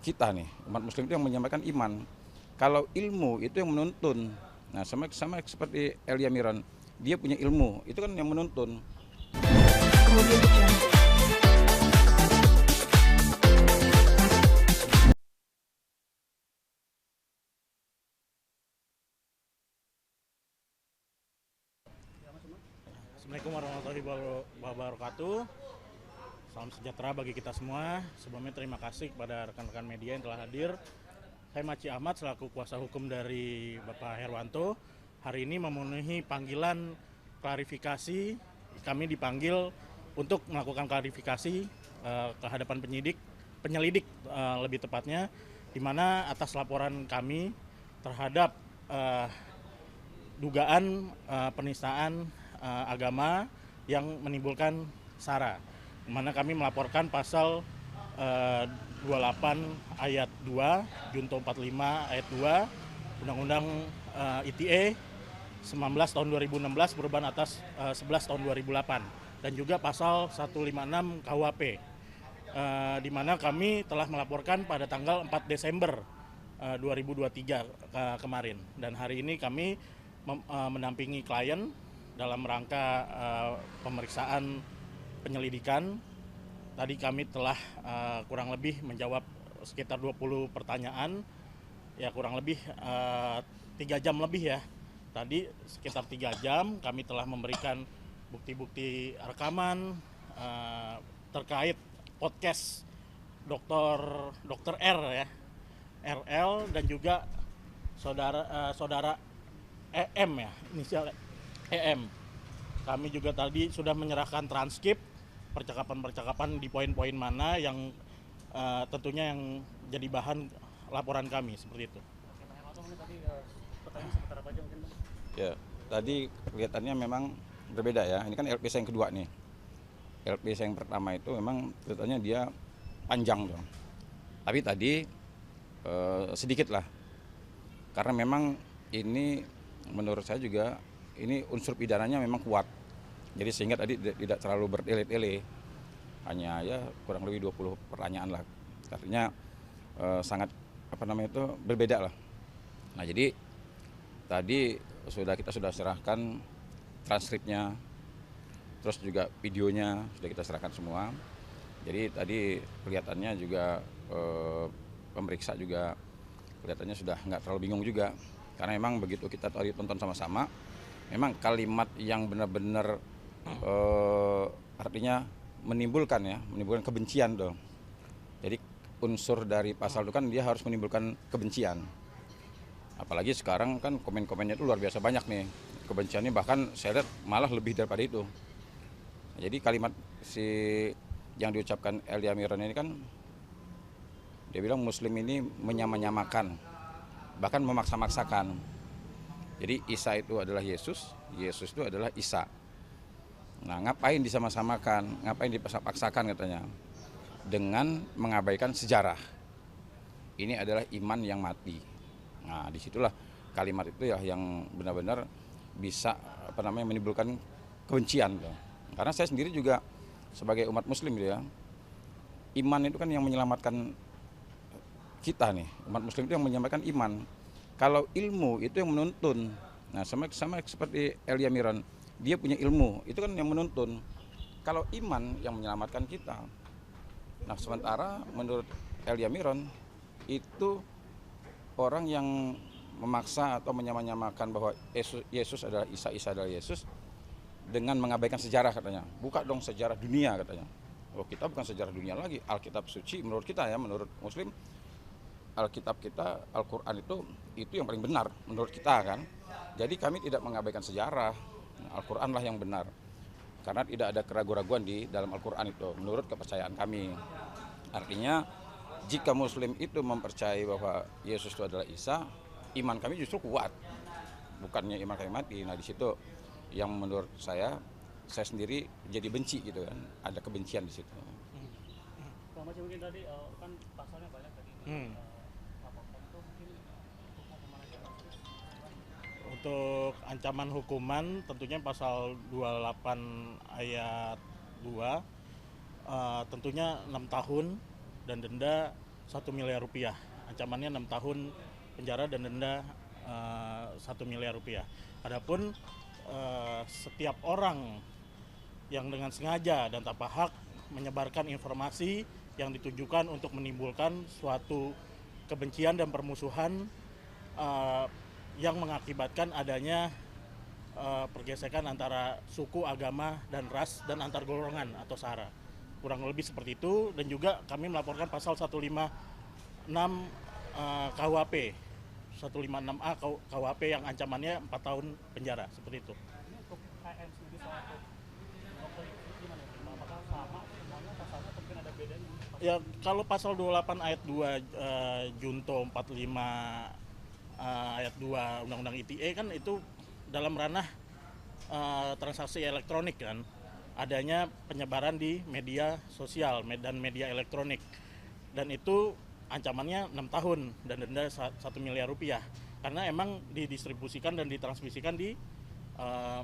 kita nih, umat muslim itu yang menyampaikan iman. Kalau ilmu itu yang menuntun. Nah, sama seperti Elia Miron, dia punya ilmu, itu kan yang menuntun. Assalamualaikum warahmatullahi wabarakatuh. Salam sejahtera bagi kita semua. Sebelumnya terima kasih kepada rekan-rekan media yang telah hadir. Saya Maci Ahmad selaku kuasa hukum dari Bapak Herwanto. Hari ini memenuhi panggilan klarifikasi. Kami dipanggil untuk melakukan klarifikasi ke hadapan penyelidik lebih tepatnya, di mana atas laporan kami terhadap dugaan penistaan agama yang menimbulkan SARA, di mana kami melaporkan pasal 28 ayat 2, Junto 45 ayat 2, Undang-Undang ITE 19 tahun 2016 perubahan atas 11 tahun 2008, dan juga pasal 156 KUHP, di mana kami telah melaporkan pada tanggal 4 Desember 2023 kemarin. Dan hari ini kami mendampingi klien dalam rangka pemeriksaan penyelidikan. Tadi kami telah kurang lebih menjawab sekitar 20 pertanyaan, ya kurang lebih 3 jam lebih ya. Tadi sekitar 3 jam kami telah memberikan bukti-bukti rekaman terkait podcast dokter R ya, RL, dan juga saudara EM ya, inisial EM. Kami juga tadi sudah menyerahkan transkrip percakapan-percakapan di poin-poin mana yang tentunya yang jadi bahan laporan kami, seperti itu. Ya, tadi kelihatannya memang berbeda ya. Ini kan LPS yang kedua nih. LPS yang pertama itu memang kelihatannya dia panjang dong. Tapi tadi sedikit lah. Karena memang ini menurut saya juga ini unsur pidananya memang kuat. Jadi sehingga tadi tidak terlalu bertele-tele. Hanya ya kurang lebih 20 pertanyaan lah. Artinya sangat berbeda lah. Nah, jadi tadi kita sudah serahkan transkripnya, terus juga videonya sudah kita serahkan semua. Jadi tadi kelihatannya juga pemeriksa juga kelihatannya sudah nggak terlalu bingung juga, karena memang begitu kita tadi tonton sama-sama, memang kalimat yang benar-benar artinya menimbulkan kebencian dong. Jadi unsur dari pasal itu kan dia harus menimbulkan kebencian. Apalagi sekarang kan komen-komennya itu luar biasa banyak nih. Kebenciannya bahkan saya lihat malah lebih daripada itu. Jadi kalimat yang diucapkan Elia Miron ini kan dia bilang muslim ini menyamakan, bahkan memaksa-maksakan. Jadi Isa itu adalah Yesus, Yesus itu adalah Isa. Nah, ngapain disama-samakan, ngapain dipaksa-paksakan katanya? Dengan mengabaikan sejarah. Ini adalah iman yang mati. Nah, disitulah kalimat itu ya yang benar-benar bisa menimbulkan kebencian. Karena saya sendiri juga sebagai umat muslim ya, iman itu kan yang menyelamatkan kita nih, umat muslim itu yang menyampaikan iman. Kalau ilmu itu yang menuntun. Nah, sama seperti Elia Miron, dia punya ilmu, itu kan yang menuntun. Kalau iman yang menyelamatkan kita. Nah, sementara menurut Elia Miron itu orang yang memaksa atau menyamakan bahwa Yesus adalah Isa, Isa adalah Yesus, dengan mengabaikan sejarah katanya. Buka dong sejarah dunia katanya. Oh, kita bukan sejarah dunia lagi. Alkitab suci menurut kita ya, menurut muslim, Alkitab kita, Al-Quran itu yang paling benar menurut kita kan. Jadi kami tidak mengabaikan sejarah. Al-Quran lah yang benar. Karena tidak ada keraguan-raguan di dalam Al-Quran itu menurut kepercayaan kami. Artinya jika muslim itu mempercayai bahwa Yesus itu adalah Isa, iman kami justru kuat. Bukannya iman kami mati. Nah, di situ yang menurut saya sendiri jadi benci gitu kan. Ada kebencian di situ. Pak Mas, mungkin tadi kan pasalnya banyak tadi. Laporkan itu mungkin hukum kemana aja? Untuk ancaman hukuman tentunya pasal 28 ayat 2 tentunya 6 tahun dan denda 1 miliar rupiah. Ancamannya 6 tahun penjara dan denda 1 miliar rupiah. Adapun setiap orang yang dengan sengaja dan tanpa hak menyebarkan informasi yang ditujukan untuk menimbulkan suatu kebencian dan permusuhan yang mengakibatkan adanya pergesekan antara suku, agama, dan ras dan antar golongan atau SARA. Kurang lebih seperti itu, dan juga kami melaporkan pasal 156 KUHP 156A KUHP yang ancamannya 4 tahun penjara, seperti itu. Ini untuk KM sendiri sama untuk gimana ya? Apakah sama semuanya pasalnya atau mungkin ada bedanya? Ya, kalau pasal 28 ayat 2 Junto 45 ayat 2 Undang-Undang ITE kan itu dalam ranah transaksi elektronik kan, adanya penyebaran di media sosial dan media elektronik, dan itu ancamannya 6 tahun dan denda 1 miliar rupiah karena emang didistribusikan dan ditransmisikan di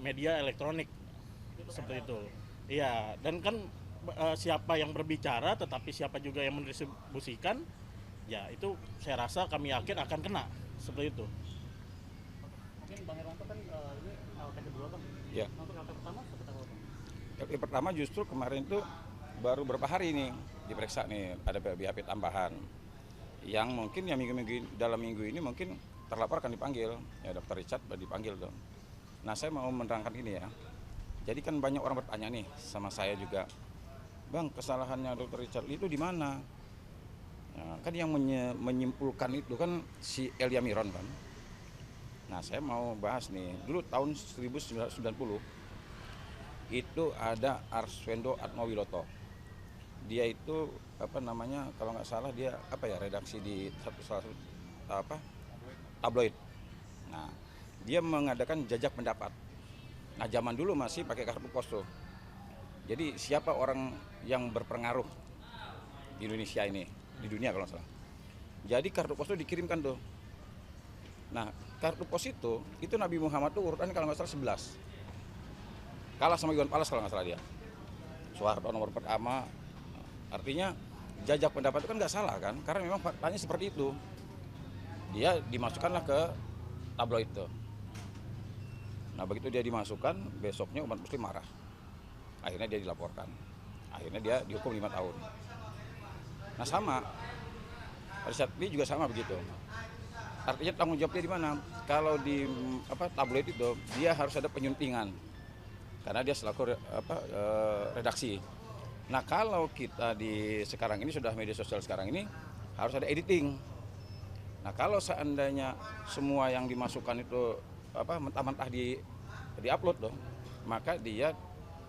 media elektronik seperti itu. Iya, dan kan siapa yang berbicara tetapi siapa juga yang mendistribusikan, ya itu saya rasa kami yakin akan kena seperti itu. Mungkin Bang Hermanto kan ini LP kedua Bang. Ya. Untuk LP pertama seperti apa Bang? LP pertama justru kemarin itu baru beberapa hari nih diperiksa nih, ada BAP tambahan yang mungkin ya dalam minggu ini mungkin terlapor akan dipanggil, ya Dr. Richard dipanggil dong. Nah, saya mau menerangkan ini ya. Jadi kan banyak orang bertanya nih sama saya juga, Bang, kesalahannya Dr. Richard itu di mana? Nah, kan yang menyimpulkan itu kan si Elia Miron kan. Nah, saya mau bahas nih, dulu tahun 1990 itu ada Arswendo Atmawiloto. Dia itu kalau nggak salah dia redaksi di salah satu tabloid. Nah, dia mengadakan jajak pendapat. Nah, zaman dulu masih pakai kartu pos tuh. Jadi siapa orang yang berpengaruh di Indonesia ini, di dunia kalau nggak salah. Jadi kartu pos itu dikirimkan tuh. Nah, kartu pos itu Nabi Muhammad tuh urutannya kalau nggak salah 11. Kalah sama Iwan Fals kalau nggak salah dia. Soeharto nomor pertama. Artinya jajak pendapat itu kan nggak salah kan, karena memang faktanya seperti itu. Dia dimasukkanlah ke tabloid itu. Nah, begitu dia dimasukkan, besoknya umat muslim marah. Akhirnya dia dilaporkan. Akhirnya dia dihukum 5 tahun. Nah, sama Richard Lee juga sama begitu. Artinya tanggung jawabnya di mana? Kalau di tabloid itu dia harus ada penyuntingan. Karena dia selaku redaksi. Nah, kalau kita di sekarang ini sudah media sosial sekarang ini harus ada editing. Nah, kalau seandainya semua yang dimasukkan itu mentah-mentah di-upload tuh, maka dia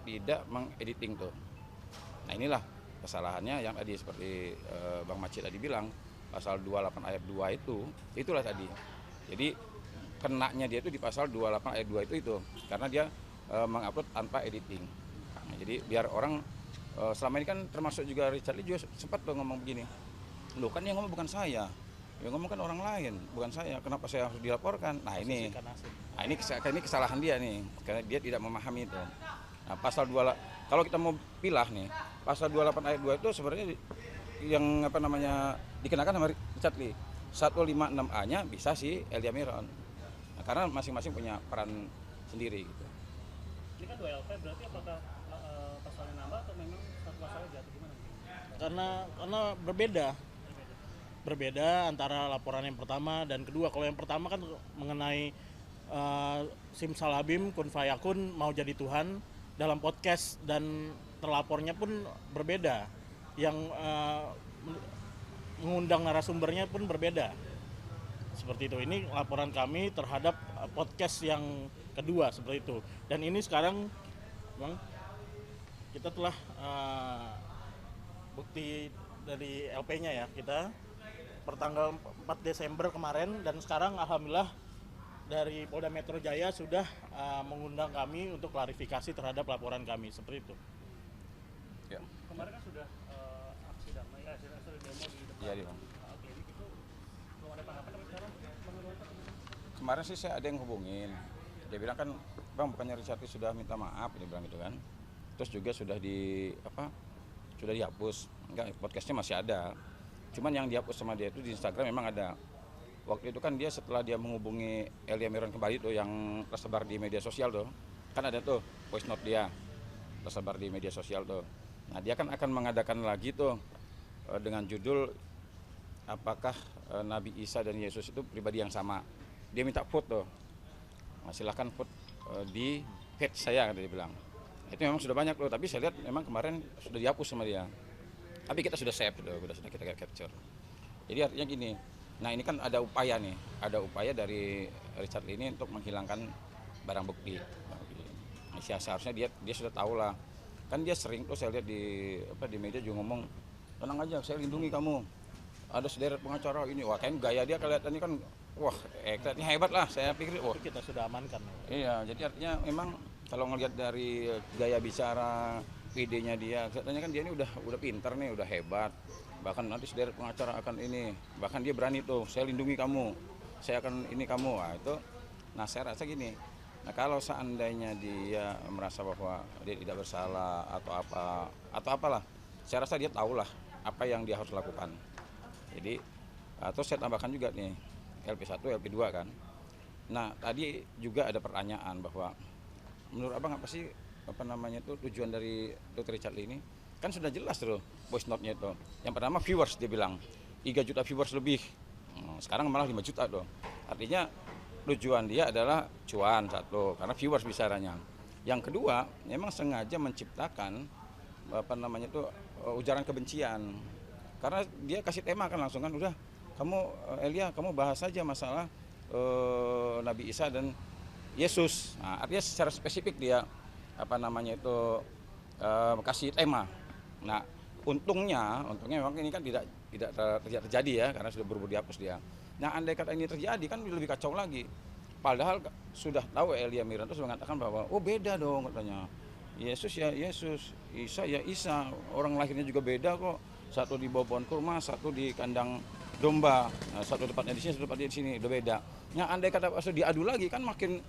tidak mengediting tuh. Nah, inilah kesalahannya yang tadi seperti Bang Macit tadi bilang, pasal 28 ayat 2 itulah tadi. Jadi kenanya dia itu di pasal 28 ayat 2 itu karena dia mengupload tanpa editing. Nah, jadi biar orang selama ini kan termasuk juga Richard Lee juga sempat tuh ngomong begini, loh kan yang ngomong bukan saya, yang ngomong kan orang lain, bukan saya, kenapa saya harus dilaporkan? Nah ini kesalahan dia nih, karena dia tidak memahami itu. Nah, pasal 2, kalau kita mau pilah nih, pasal 28 ayat 2 itu sebenarnya yang dikenakan sama Richard Lee. 156A-nya bisa si Elia Miron. Nah, karena masing-masing punya peran sendiri gitu. Ini kan 2 LP, berarti apakah pasalnya nambah atau memang satu pasalnya jatuh gimana? Karena berbeda antara laporan yang pertama dan kedua. Kalau yang pertama kan mengenai Simsalabim kun fayakun mau jadi Tuhan dalam podcast, dan terlapornya pun berbeda, yang mengundang narasumbernya pun berbeda seperti itu. Ini laporan kami terhadap podcast yang kedua seperti itu. Dan ini sekarang Bang, kita telah bukti dari LP-nya ya, kita pertanggal 4 Desember kemarin, dan sekarang alhamdulillah dari Polda Metro Jaya sudah mengundang kami untuk klarifikasi terhadap laporan kami seperti itu. Ya. Kemarin kan sudah aksi damai, hasil demo di depan. Iya, Bang. Oke, ini itu belum ada tanggapan tapi sekarang Bang Hermanto. Kemarin sih saya ada yang hubungin, dia bilang kan, Bang, bukannya Richard Lee sudah minta maaf, dia bilang gitu kan. Terus juga sudah dihapus, enggak, podcastnya masih ada. Cuman yang dihapus sama dia itu di Instagram memang ada. Waktu itu kan dia setelah dia menghubungi Elia Miron kembali tuh yang tersebar di media sosial tuh, kan ada tuh voice note dia tersebar di media sosial tuh. Nah dia kan akan mengadakan lagi tuh dengan judul apakah Nabi Isa dan Yesus itu pribadi yang sama. Dia minta vote tuh. Nah, silahkan vote di page saya, dia bilang. Itu memang sudah banyak loh, tapi saya lihat memang kemarin sudah dihapus sama dia. Tapi kita sudah save tuh, sudah kita capture. Jadi artinya gini, nah ini kan ada upaya nih, ada upaya dari Richard Lee ini untuk menghilangkan barang bukti. Nah, seharusnya dia sudah tahu lah. Kan dia sering tuh saya lihat di media juga ngomong, tenang aja, saya lindungi kamu. Ada sederet pengacara ini, wah kan gaya dia kelihatannya kan, wah kelihatannya hebat lah. Saya pikir, wah Kita sudah amankan. iya, jadi artinya memang kalau ngelihat dari gaya bicara, idenya dia, kelihatannya kan dia ini udah pintar nih, udah hebat. Bahkan nanti sederet pengacara akan ini, bahkan dia berani tuh, saya lindungi kamu, saya akan ini kamu. Nah itu, nah saya rasa gini, nah kalau seandainya dia merasa bahwa dia tidak bersalah atau apalah, saya rasa dia tahulah apa yang dia harus lakukan. Jadi, atau saya tambahkan juga nih, LP1, LP2 kan. Nah, tadi juga ada pertanyaan bahwa menurut Abang apa sih tujuan dari Dr. Richard Lee ini? Kan sudah jelas tuh voice note-nya itu. Yang pertama viewers dia bilang, 3 juta viewers lebih. Sekarang malah 5 juta tuh. Artinya tujuan dia adalah cuan satu, karena viewers bicaranya. Yang kedua, memang sengaja menciptakan ujaran kebencian. Karena dia kasih tema kan langsung kan, udah kamu Elia kamu bahas saja masalah Nabi Isa dan Yesus. Nah, artinya secara spesifik dia kasih tema. Nah, untungnya memang ini kan tidak terjadi ya, karena sudah buru-buru dihapus dia. Nah, andai kata ini terjadi kan lebih kacau lagi. Padahal sudah tahu Elia Miron itu mengatakan bahwa oh beda dong katanya. Yesus ya Yesus, Isa ya Isa, orang lahirnya juga beda kok. Satu di bawah pohon kurma, satu di kandang domba. Nah, satu tempatnya di sini, satu tempatnya di sini, udah beda. Nah, andai kata diadu lagi kan makin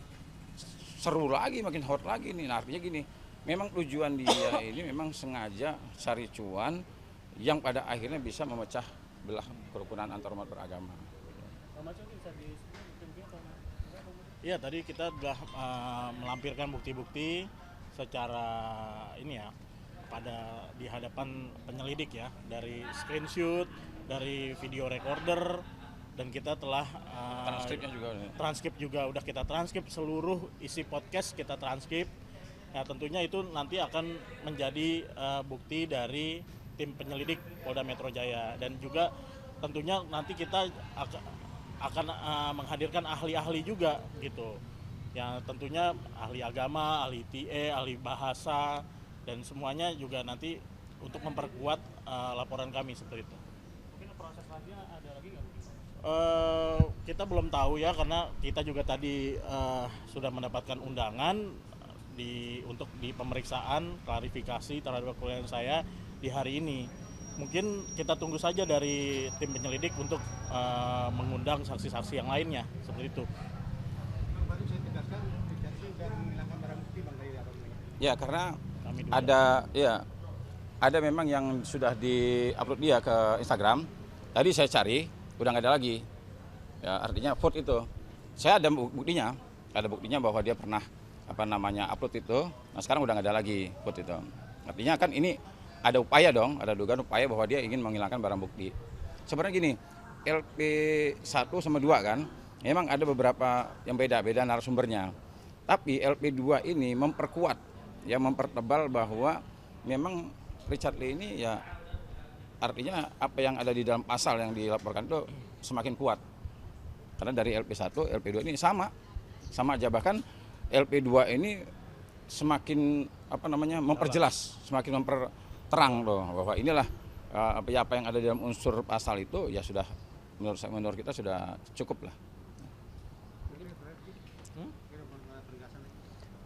seru lagi, makin hot lagi nih. Nah, artinya gini, memang tujuan dia ini memang sengaja cari cuan yang pada akhirnya bisa memecah belah kerukunan antar umat beragama. Iya, tadi kita sudah melampirkan bukti-bukti secara ini ya, di hadapan penyelidik ya, dari screenshot, dari video recorder, dan kita telah transkrip juga udah kita transkrip, seluruh isi podcast kita transkrip. Nah, tentunya itu nanti akan menjadi bukti dari tim penyelidik Polda Metro Jaya, dan juga tentunya nanti kita akan menghadirkan ahli-ahli juga gitu. Ya tentunya ahli agama, ahli TE, ahli bahasa, dan semuanya juga nanti untuk memperkuat laporan kami seperti itu. Mungkin proses selanjutnya ada lagi nggak? Kita belum tahu ya, karena kita juga tadi sudah mendapatkan undangan untuk di pemeriksaan klarifikasi terhadap klien saya di hari ini. Mungkin kita tunggu saja dari tim penyelidik untuk mengundang saksi-saksi yang lainnya seperti itu. Ya, karena ada memang yang sudah di-upload dia ke Instagram. Tadi saya cari, udah nggak ada lagi. Ya, artinya vote itu. Saya ada buktinya bahwa dia pernah upload itu. Nah, sekarang udah nggak ada lagi vote itu. Artinya kan ini ada upaya dong, ada dugaan upaya bahwa dia ingin menghilangkan barang bukti. Sebenarnya gini, LP1 sama 2 kan, memang ada beberapa yang beda narasumbernya. Tapi LP2 ini memperkuat, ya mempertebal bahwa memang Richard Lee ini ya artinya apa yang ada di dalam pasal yang dilaporkan itu semakin kuat. Karena dari LP1, LP2 ini sama aja, bahkan LP2 ini semakin memperjelas, semakin memperterang loh bahwa inilah apa yang ada di dalam unsur pasal itu ya sudah menurut kita sudah cukup lah.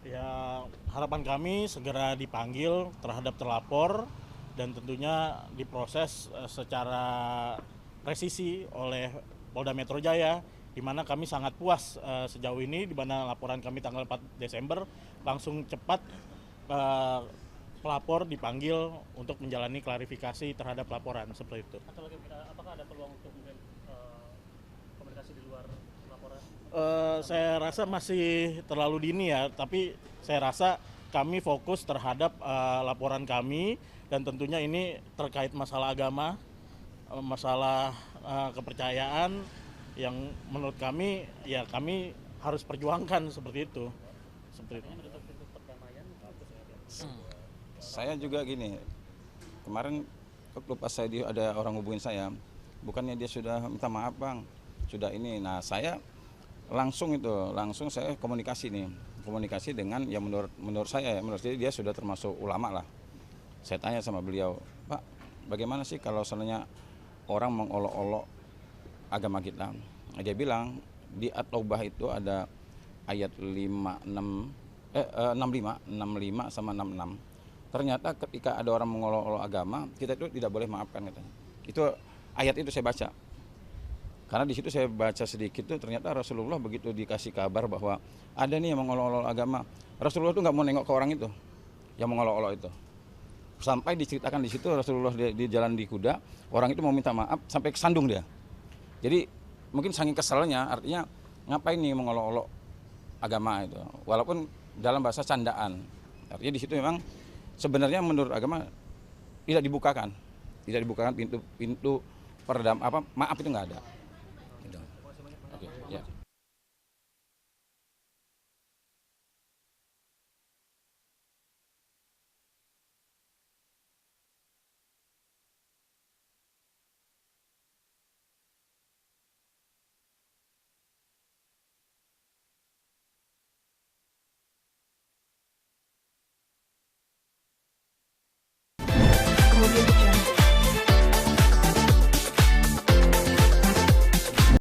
Ya, harapan kami segera dipanggil terhadap terlapor dan tentunya diproses secara presisi oleh Polda Metro Jaya, di mana kami sangat puas sejauh ini, di mana laporan kami tanggal 4 Desember langsung cepat pelapor dipanggil untuk menjalani klarifikasi terhadap laporan seperti itu. Atau lagi apakah ada peluang untuk mungkin komunikasi di luar laporan? Saya rasa masih terlalu dini ya, tapi saya rasa kami fokus terhadap laporan kami, dan tentunya ini terkait masalah agama, masalah kepercayaan yang menurut kami ya kami harus perjuangkan seperti itu. Seperti itu. Menutup pintu perdamaian bagus ya. Saya juga gini, kemarin pas ada orang hubungin saya, bukannya dia sudah minta maaf bang, sudah ini. Nah saya langsung saya komunikasi dengan yang menurut saya dia sudah termasuk ulama lah. Saya tanya sama beliau, Pak, bagaimana sih kalau seandainya orang mengolok-olok agama kita? Dia bilang di At-Taubah itu ada ayat 65 sama 66. Ternyata ketika ada orang mengolok-olok agama, kita itu tidak boleh maafkan katanya. Itu ayat itu saya baca. Karena di situ saya baca sedikit tuh, ternyata Rasulullah begitu dikasih kabar bahwa ada nih yang mengolok-olok agama, Rasulullah tuh nggak mau nengok ke orang itu yang mengolok-olok itu. Sampai diceritakan di situ Rasulullah di jalan di kuda, orang itu mau minta maaf sampai kesandung dia. Jadi mungkin saking keselnya, artinya ngapain nih mengolok-olok agama itu, walaupun dalam bahasa candaan. Artinya di situ memang sebenarnya menurut agama tidak dibukakan pintu maaf itu nggak ada.